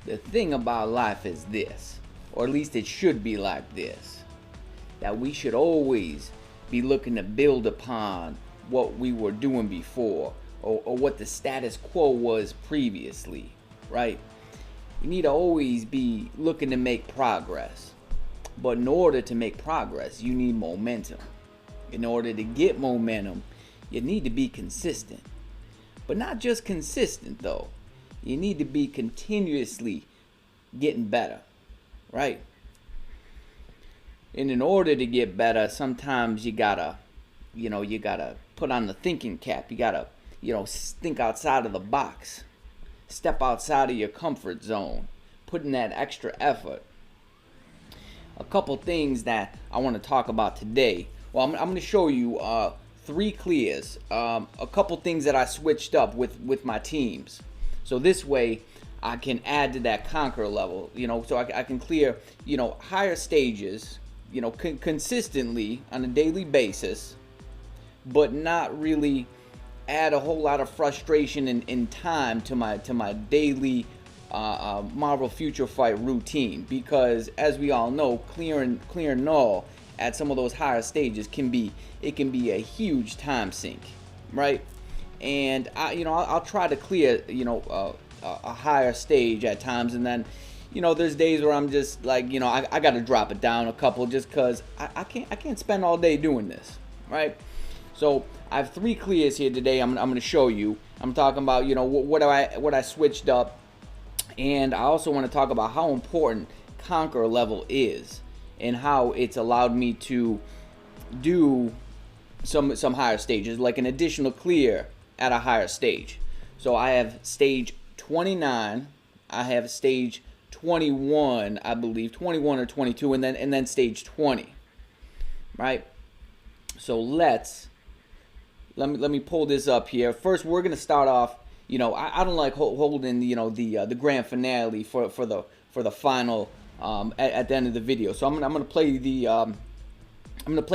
The thing about life is this, or at least it should be like this, that we should always be looking to build upon what we were doing before, or what the status quo was previously, right? You need to always be looking to make progress. But in order to make progress, you need momentum. In order to get momentum, you need to be consistent. But not just consistent though. You need to be continuously getting better, right? And in order to get better, sometimes you gotta put on the thinking cap. You gotta, think outside of the box. Step outside of your comfort zone. Put in that extra effort. A couple things that I want to talk about today. Well, I'm going to show you 3 clears. A couple things that I switched up with my teams. So this way I can add to that conquer level, so I can clear, higher stages, consistently on a daily basis, but not really add a whole lot of frustration and time to my daily Marvel Future Fight routine, because as we all know, clearing null at some of those higher stages can be a huge time sink, right? And I'll try to clear a higher stage at times, and then there's days where I'm just like, I got to drop it down a couple just because I can't spend all day doing this, right? So I have 3 clears here today. I'm going to show you. I'm talking about what I switched up, and I also want to talk about how important conquer level is and how it's allowed me to do some higher stages, like an additional clear at a higher stage. So I have stage 29, I have stage 21, I believe 21 or 22, and then stage 20, right? So let me pull this up here. First, we're gonna start off. I don't like holding the grand finale for the final at the end of the video. So I'm gonna play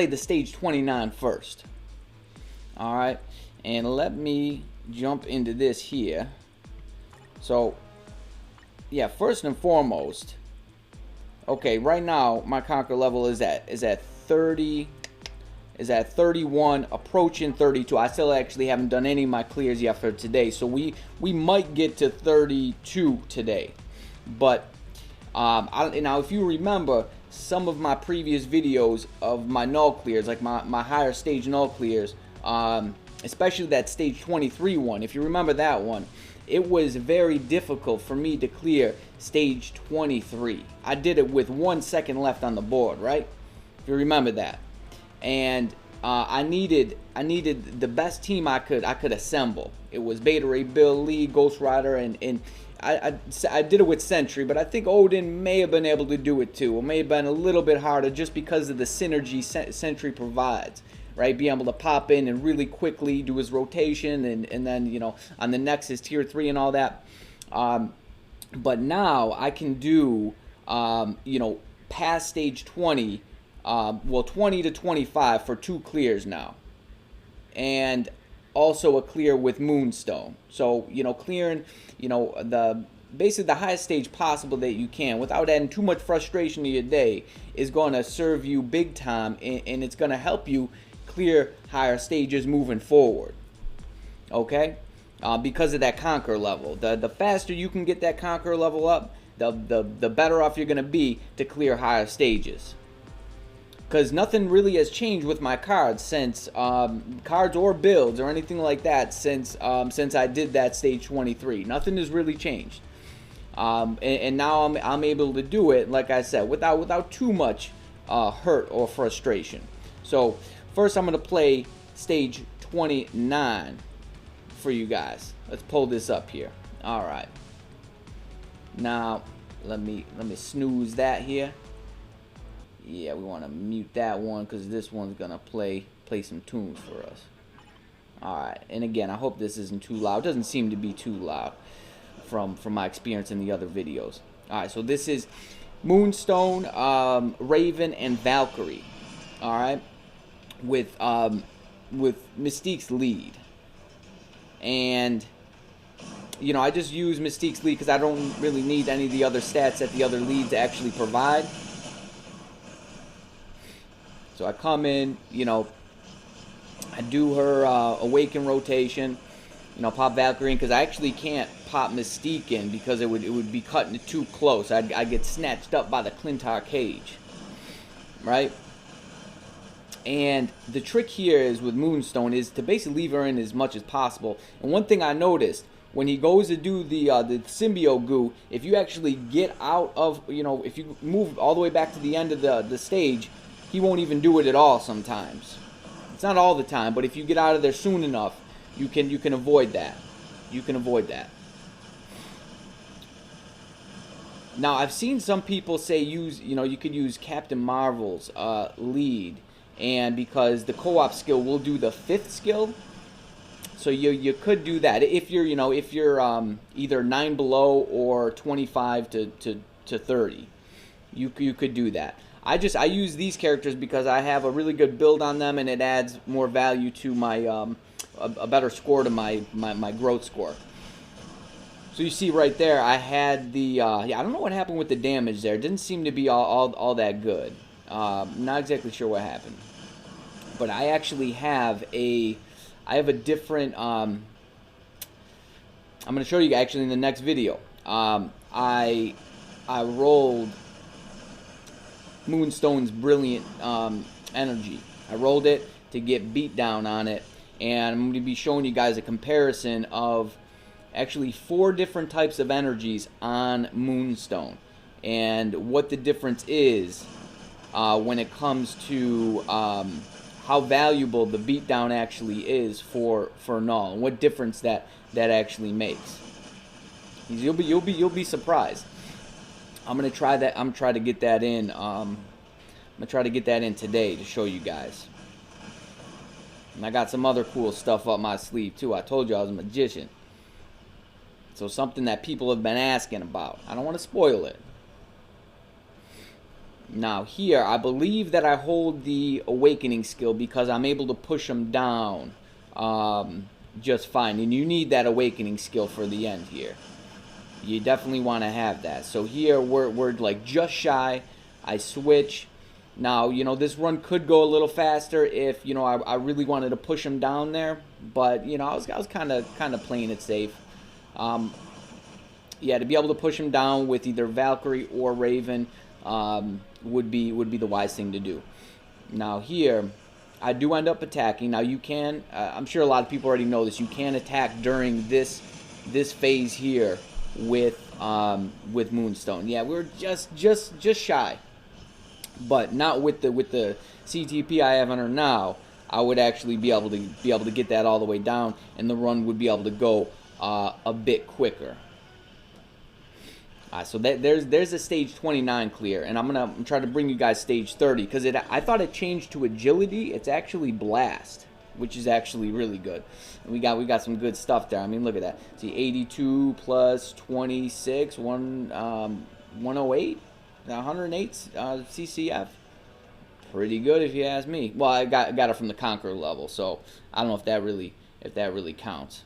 the stage 29 first. All right, and let me jump into this here. So yeah, first and foremost, okay, right now my conquer level is at 30. Is at 31, approaching 32. I still actually haven't done any of my clears yet for today, so we might get to 32 today. But now if you remember some of my previous videos of my null clears, like my higher stage null clears, especially that stage 23 one, if you remember that one, it was very difficult for me to clear stage 23. I did it with 1 second left on the board, right? If you remember that. And I needed the best team I could assemble. It was Beta Ray, Bill Lee, Ghost Rider, and I did it with Sentry, but I think Odin may have been able to do it too. It may have been a little bit harder just because of the synergy Sentry provides, right? Being able to pop in and really quickly do his rotation, and then on the Nexus tier 3 and all that. But now I can do past stage 20. 20 to 25 for 2 clears now, and also a clear with Moonstone. So clearing basically the highest stage possible that you can without adding too much frustration to your day is going to serve you big time, and it's going to help you clear higher stages moving forward. Okay, because of that conquer level. The faster you can get that conquer level up, the better off you're going to be to clear higher stages. Because nothing really has changed with my cards since cards or builds or anything like that since I did that stage 23. Nothing has really changed, and now I'm able to do it, like I said, without too much hurt or frustration. So first I'm gonna play stage 29 for you guys. Let's pull this up here. All right. Now let me snooze that here. Yeah, we want to mute that one because this one's gonna play some tunes for us. Alright, and again, I hope this isn't too loud. It doesn't seem to be too loud from my experience in the other videos. Alright, so this is Moonstone, Raven, and Valkyrie. Alright, with Mystique's lead. And you know, I just use Mystique's lead because I don't really need any of the other stats that the other leads actually provide. So I come in, you know, I do her Awaken rotation, you know, pop Valkyrie in because I actually can't pop Mystique in because it would be cutting it too close. I'd get snatched up by the Clintar cage, right? And the trick here is with Moonstone is to basically leave her in as much as possible. And one thing I noticed, when he goes to do the symbiote goo, if you actually get out of, you know, if you move all the way back to the end of the stage, he won't even do it at all sometimes. It's not all the time, but if you get out of there soon enough, you can avoid that. You can avoid that. Now, I've seen some people say you could use Captain Marvel's lead, and because the co-op skill will do the 5th skill, so you could do that if you're either 9 below or 25 to 30. You could do that. I use these characters because I have a really good build on them, and it adds more value to my a better score to my growth score. So you see right there, I had the I don't know what happened with the damage there. It didn't seem to be all that good. Not exactly sure what happened, but I actually have a different. I'm going to show you actually in the next video. I rolled Moonstone's brilliant energy. I rolled it to get beat down on it, and I'm going to be showing you guys a comparison of actually 4 different types of energies on Moonstone and what the difference is when it comes to how valuable the beatdown actually is for KNULL, and what difference that actually makes. You'll be surprised. I'm gonna try that. I'm trying to get that in. I'm gonna try to get that in today to show you guys. And I got some other cool stuff up my sleeve too. I told you I was a magician. So something that people have been asking about. I don't want to spoil it. Now here, I believe that I hold the Awakening skill because I'm able to push them down just fine. And you need that Awakening skill for the end here. You definitely want to have that. So here, we're like just shy. I switch. Now, you know, this run could go a little faster if, you know, I really wanted to push them down there. But, you know, I was kind of playing it safe. Yeah, to be able to push him down with either Valkyrie or Raven would be the wise thing to do. Now here, I do end up attacking. Now you can, I'm sure a lot of people already know this. You can attack during this phase here with Moonstone. Yeah, we're just shy, but not with the CTP I have on her now. I would actually be able to get that all the way down, and the run would be able to go a bit quicker. So there's a stage 29 clear, and I'm trying to bring you guys stage 30 because I thought it changed to agility. It's actually blast, which is actually really good. And we got some good stuff there. I mean, look at that. See, 82 plus 26, 108, 108 CCF. Pretty good if you ask me. Well, I got it from the Conqueror level, so I don't know if that really counts.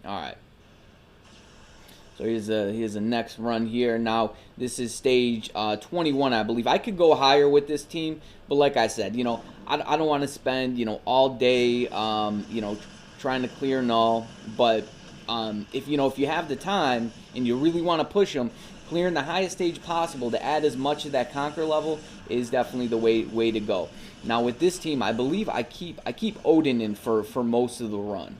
All right. So here's the next run here. Now this is stage 21, I believe. I could go higher with this team, but like I said, you know, I don't want to spend, you know, all day, you know, trying to clear KNULL. But if you have the time and you really want to push them, clearing the highest stage possible to add as much of that Conquer level is definitely the way to go. Now with this team, I believe I keep Odin in for most of the run.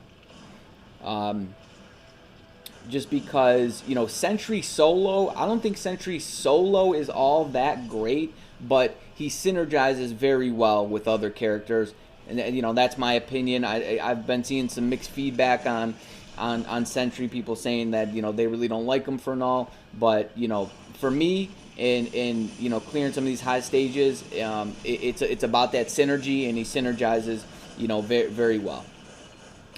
Just because, you know, Sentry solo, I don't think Sentry solo is all that great, but he synergizes very well with other characters, and you know, that's my opinion. I've been seeing some mixed feedback on Sentry, people saying that, you know, they really don't like him for KNULL, but you know, for me, in you know, clearing some of these high stages, it's about that synergy, and he synergizes, you know, very well.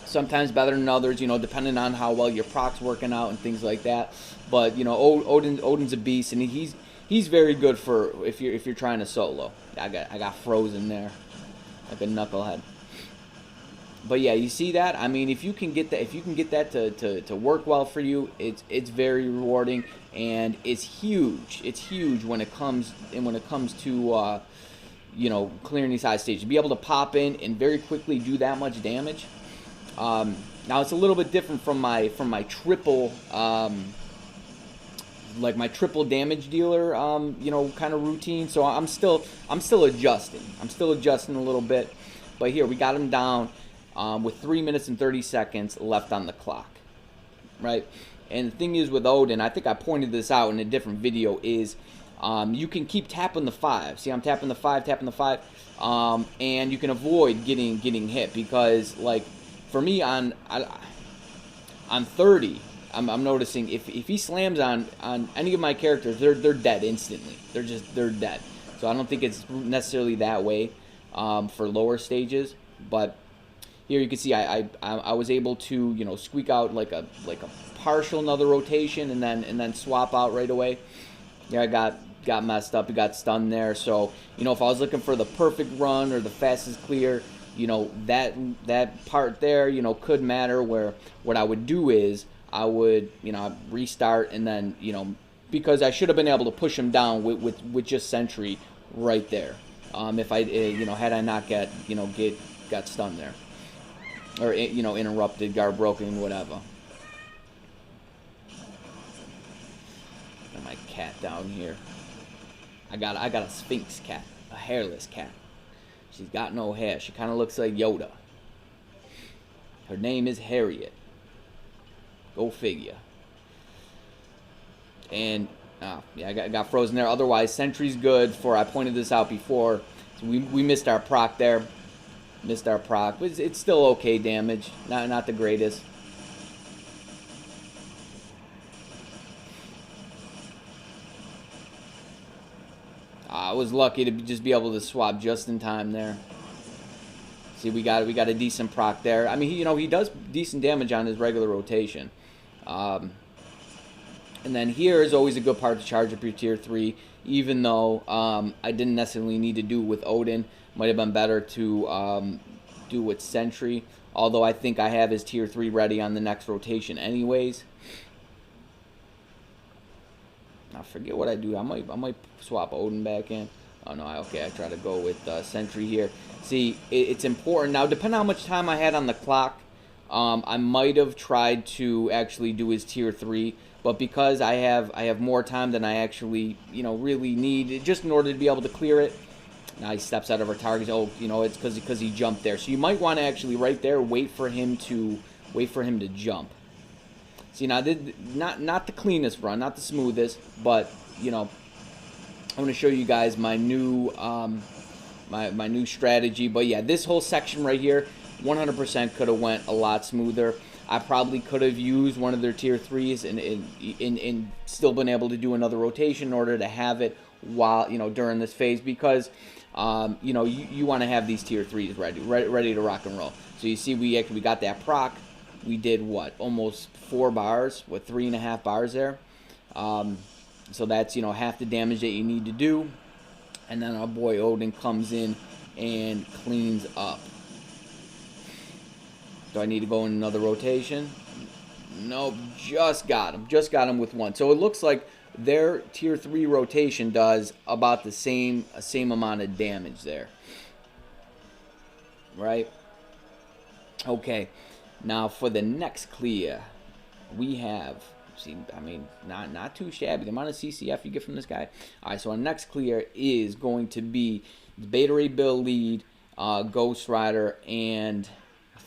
Sometimes better than others, you know, depending on how well your proc's working out and things like that. But you know, Odin's a beast, and he's very good for if you're trying to solo. I got frozen there like a knucklehead. But yeah, you see that? I mean, if you can get that, to work well for you, it's very rewarding, and it's huge. It's huge when it comes to clearing these high stages. To be able to pop in and very quickly do that much damage. Now it's a little bit different from my triple like my triple damage dealer kind of routine. So I'm still adjusting. I'm still adjusting a little bit. But here we got him down with 3 minutes and 30 seconds left on the clock, right? And the thing is with Odin, I think I pointed this out in a different video, is you can keep tapping the 5. See, I'm tapping the 5, and you can avoid getting hit, because like for me on 30, I'm noticing if he slams on any of my characters, they're dead instantly. They're dead. So I don't think it's necessarily that way for lower stages, but here you can see I was able to squeak out like a partial another rotation and then swap out right away. Yeah, I got messed up. He got stunned there. So if I was looking for the perfect run or the fastest clear, that part there could matter. Where what I would do is I would restart, and then because I should have been able to push him down with just Sentry right there. If I had I not got stunned there, or interrupted, guard broken, whatever. And my cat down here. I got a Sphinx cat, a hairless cat. She's got no hair. She kind of looks like Yoda. Her name is Harriet. Go figure. And yeah, I got frozen there. Otherwise, Sentry's good. I pointed this out before. So we missed our proc there. Missed our proc. But it's still okay damage. Not the greatest. I was lucky to just be able to swap just in time there. See, we got a decent proc there. I mean, he does decent damage on his regular rotation. And then here is always a good part to charge up your tier 3, even though I didn't necessarily need to do it with Odin. Might have been better to do with Sentry, although I think I have his tier 3 ready on the next rotation anyways. I forget what I do. I might swap Odin back in. Oh no, okay, I try to go with Sentry here. See, it's important. Now, depending on how much time I had on the clock, I might have tried to actually do his tier 3, but because I have more time than I actually really need, just in order to be able to clear it. Now he steps out of our target. Oh, it's because he jumped there. So you might want to actually right there wait for him to jump. See, now not the cleanest run, not the smoothest, but I'm going to show you guys my new my new strategy. But yeah, this whole section right here, 100% could have went a lot smoother. I probably could have used one of their tier 3s and still been able to do another rotation in order to have it while during this phase, because you want to have these tier 3s ready to rock and roll. So you see, we got that proc. We did what, almost 4 bars with 3.5 bars there. So that's half the damage that you need to do, and then our boy Odin comes in and cleans up. Do I need to go in another rotation? Nope, just got him with 1. So it looks like their tier 3 rotation does about the same amount of damage there, right? Okay, now for the next clear, we have, see, I mean, not too shabby, the amount of CCF you get from this guy. All right, so our next clear is going to be the Beta Ray Bill lead, Ghost Rider, and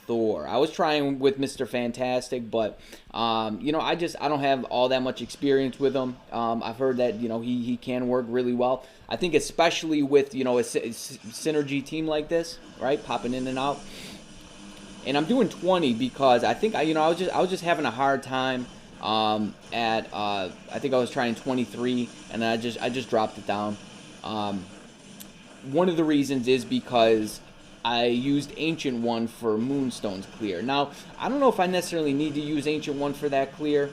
Thor. I was trying with Mr. Fantastic, but I don't have all that much experience with him. I've heard that he can work really well. I think especially with a synergy team like this, right, popping in and out. And I'm doing 20 because I think I was just having a hard time at I think I was trying 23, and then I just dropped it down. One of the reasons is because I used Ancient One for Moonstone's clear. Now, I don't know if I necessarily need to use Ancient One for that clear.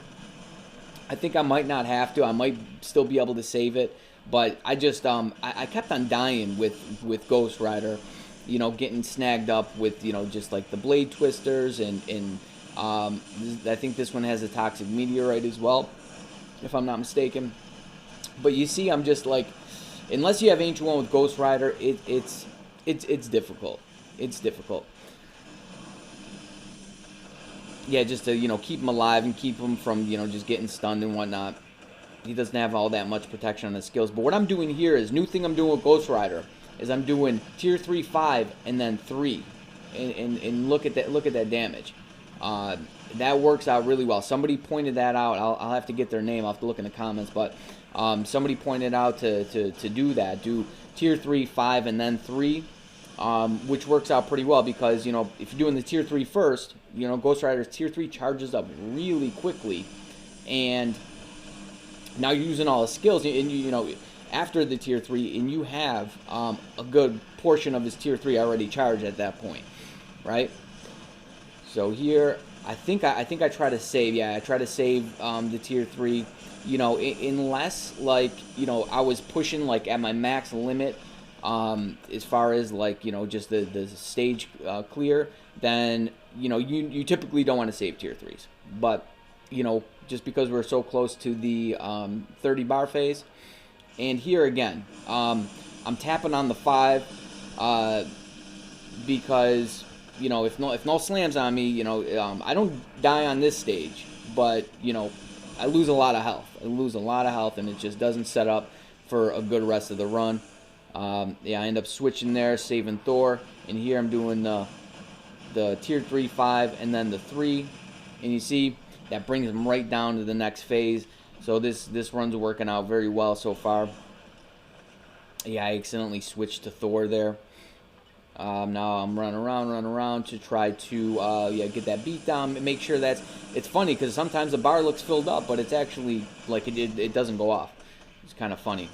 I think I might not have to. I might still be able to save it. But I just I kept on dying with Ghost Rider. getting snagged up with, just like the blade twisters, and I think this one has a toxic meteorite as well, if I'm not mistaken. But you see, I'm just like, unless you have Ancient One with Ghost Rider, it's difficult. It's difficult. Yeah, just to keep him alive and keep him from just getting stunned and whatnot. He doesn't have all that much protection on his skills. But what I'm doing here is, new thing I'm doing with Ghost Rider is I'm doing tier 3, 5, and then 3, and look at that damage. That works out really well. Somebody pointed that out. I'll have to get their name. I'll have to look in the comments, but somebody pointed out to do that. Do tier 3, 5, and then 3, which works out pretty well, because if you're doing the tier 3 first, Ghost Rider's tier 3 charges up really quickly, and now you're using all the skills, and after the tier 3, and you have a good portion of his tier 3 already charged at that point, right? So here, I think I try to save. Yeah, I try to save the tier 3. Unless I was pushing at my max limit, as far as just the stage clear, then you typically don't want to save tier 3s. But just because we're so close to the 30 bar phase, and here again, I'm tapping on the 5 because if no slams on me, I don't die on this stage, but I lose a lot of health. And it just doesn't set up for a good rest of the run. Yeah, I end up switching there, saving Thor, and here I'm doing the tier 3, 5, and then the 3, and you see that brings him right down to the next phase. So this run's working out very well so far. Yeah, I accidentally switched to Thor there. Now I'm running around to try to get that beat down. Make sure it's funny because sometimes the bar looks filled up, but it's actually it doesn't go off. It's kind of funny.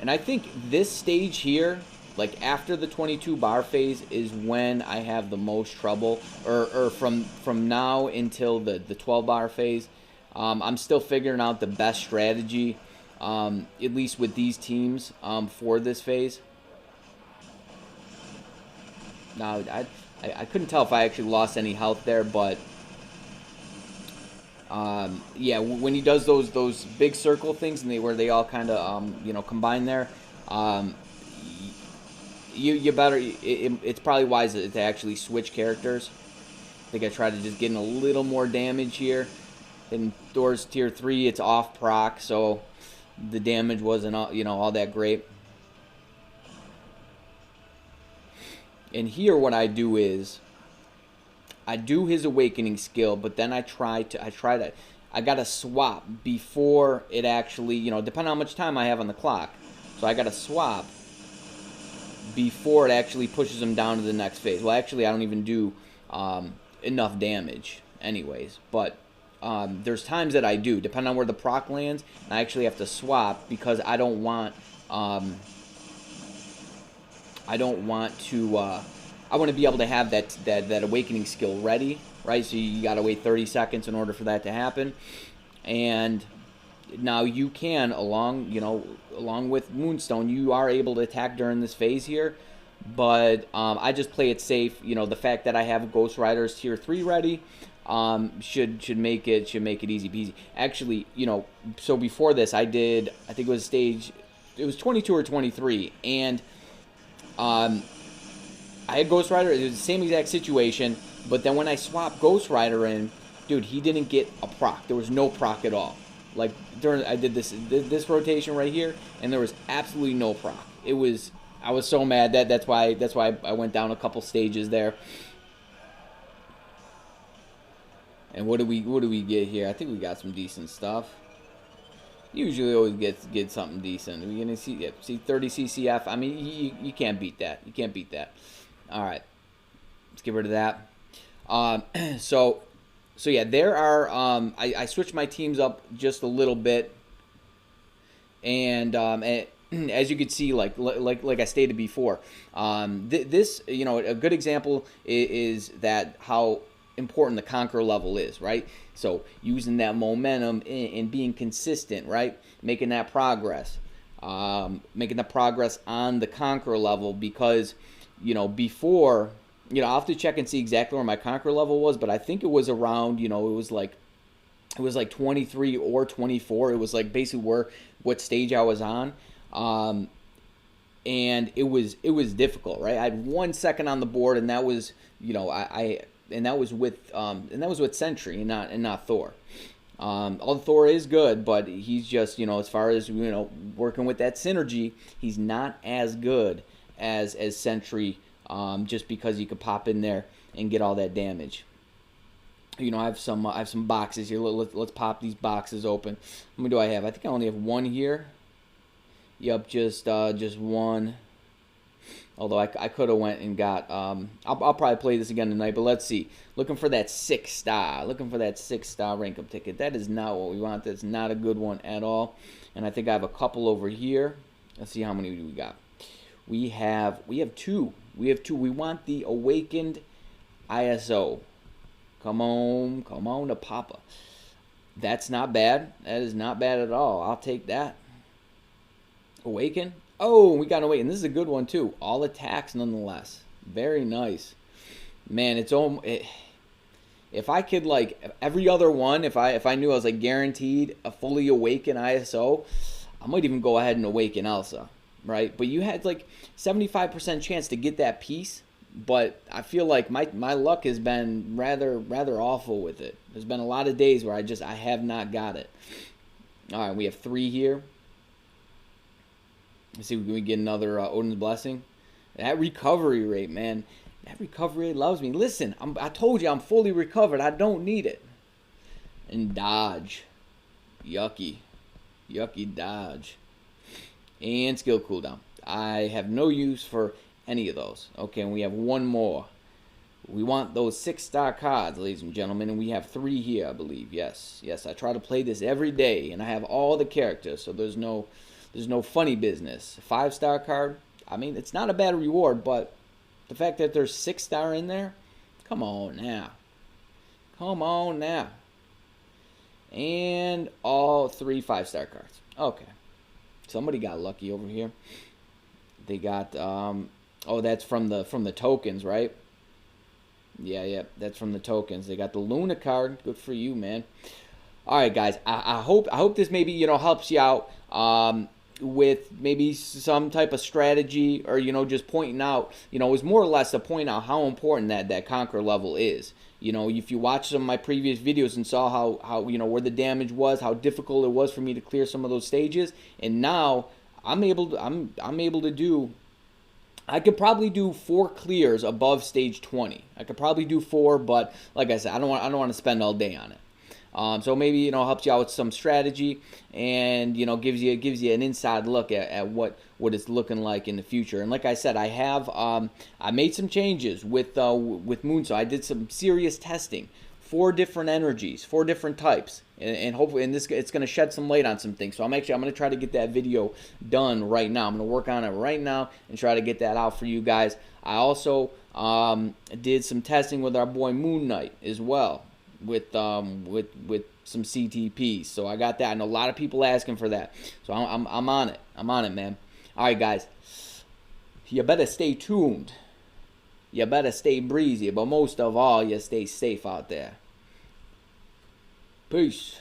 And I think this stage here, after the 22 bar phase, is when I have the most trouble, or from now until the 12 bar phase. I'm still figuring out the best strategy, at least with these teams, for this phase. Now, I couldn't tell if I actually lost any health there, but yeah, when he does those big circle things, and where they all kind of combine there, you better. It's probably wise to actually switch characters. I think I tried to just get in a little more damage here. In Thor's tier 3, it's off proc, so the damage wasn't all that great. And here what I do is I do his awakening skill, but then I gotta swap before it actually, depending on how much time I have on the clock. So I gotta swap before it actually pushes him down to the next phase. Well, actually, I don't even do enough damage anyways, but there's times that I do, depending on where the proc lands, and I actually have to swap because I don't want to. I want to be able to have that awakening skill ready, right? So you got to wait 30 seconds in order for that to happen. And now you can, along with Moonstone, you are able to attack during this phase here. But I just play it safe. The fact that I have Ghost Rider's tier 3 ready should make it easy peasy. Actually, so before this, I think it was 22 or 23, and I had Ghost Rider. It was the same exact situation, but then when I swapped Ghost Rider in, dude, he didn't get a proc. There was no proc at all. I did this rotation right here, and there was absolutely no proc. I was so mad that's why I went down a couple stages there. And what do we get here? I think we got some decent stuff. Usually always get something decent. We're gonna see 30 CCF. I mean, you can't beat that. You can't beat that. All right, let's get rid of that. So yeah, there are. I switched my teams up just a little bit, and as you can see, like I stated before, this a good example is that how important the conqueror level is, right? So using that momentum and being consistent, right? Making that progress. making the progress on the conqueror level, because, before, I'll have to check and see exactly where my conqueror level was, but I think it was around, it was like 23 or 24. It was like basically what stage I was on. And it was difficult, right? I had 1 second on the board, and that was, and that was with Sentry and not Thor. Although Thor is good, but he's just, as far as, working with that synergy, he's not as good as Sentry, just because you could pop in there and get all that damage. I have some boxes here. Let's pop these boxes open. How many do I have? I think I only have one here. Yep, just one. Although I could have went and got. I'll probably play this again tonight. But let's see. Looking for that 6-star. Looking for that 6-star rank up ticket. That is not what we want. That's not a good one at all. And I think I have a couple over here. Let's see how many do we got. We have two. We want the Awakened ISO. Come on to Papa. That's not bad. That is not bad at all. I'll take that. Awaken. Oh, we got an Awaken. This is a good one too. All attacks nonetheless. Very nice. Man, if I could, like, every other one, if I knew I was, like, guaranteed a fully Awaken ISO, I might even go ahead and Awaken Elsa, right? But you had, like, 75% chance to get that piece. But I feel like my luck has been rather awful with it. There's been a lot of days where I have not got it. All right, we have 3 here. Let's see if we can get another Odin's Blessing. That recovery rate, man. That recovery rate loves me. Listen, I told you I'm fully recovered. I don't need it. And dodge. Yucky dodge. And skill cooldown. I have no use for any of those. Okay, and we have one more. We want those 6-star cards, ladies and gentlemen, and we have 3 here, I believe. Yes, I try to play this every day, and I have all the characters, so there's no funny business. 5-star card, I mean, it's not a bad reward, but the fact that there's 6-star in there, come on now. And all 3 5-star cards. Okay, somebody got lucky over here. They got oh, that's from the tokens, right? Yeah, that's from the tokens. They got the Luna card. Good for you, man. All right, guys. I hope this maybe, helps you out with maybe some type of strategy, or, just pointing out, it was more or less to point out how important that conqueror level is. If you watched some of my previous videos and saw how where the damage was, how difficult it was for me to clear some of those stages, and now I'm able to do. I could probably do 4 clears above stage 20. I could probably do 4, but like I said, I don't want to spend all day on it. So maybe helps you out with some strategy, and gives you an inside look at what it's looking like in the future. And like I said, I made some changes with Moonstone. I did some serious testing. 4 different energies, 4 different types, and hopefully, it's going to shed some light on some things. So I'm going to try to get that video done right now. I'm going to work on it right now and try to get that out for you guys. I also did some testing with our boy Moon Knight as well, with some CTPs. So I got that. I know a lot of people asking for that. So I'm on it. I'm on it, man. All right, guys. You better stay tuned. You better stay breezy, but most of all, you stay safe out there. Peace.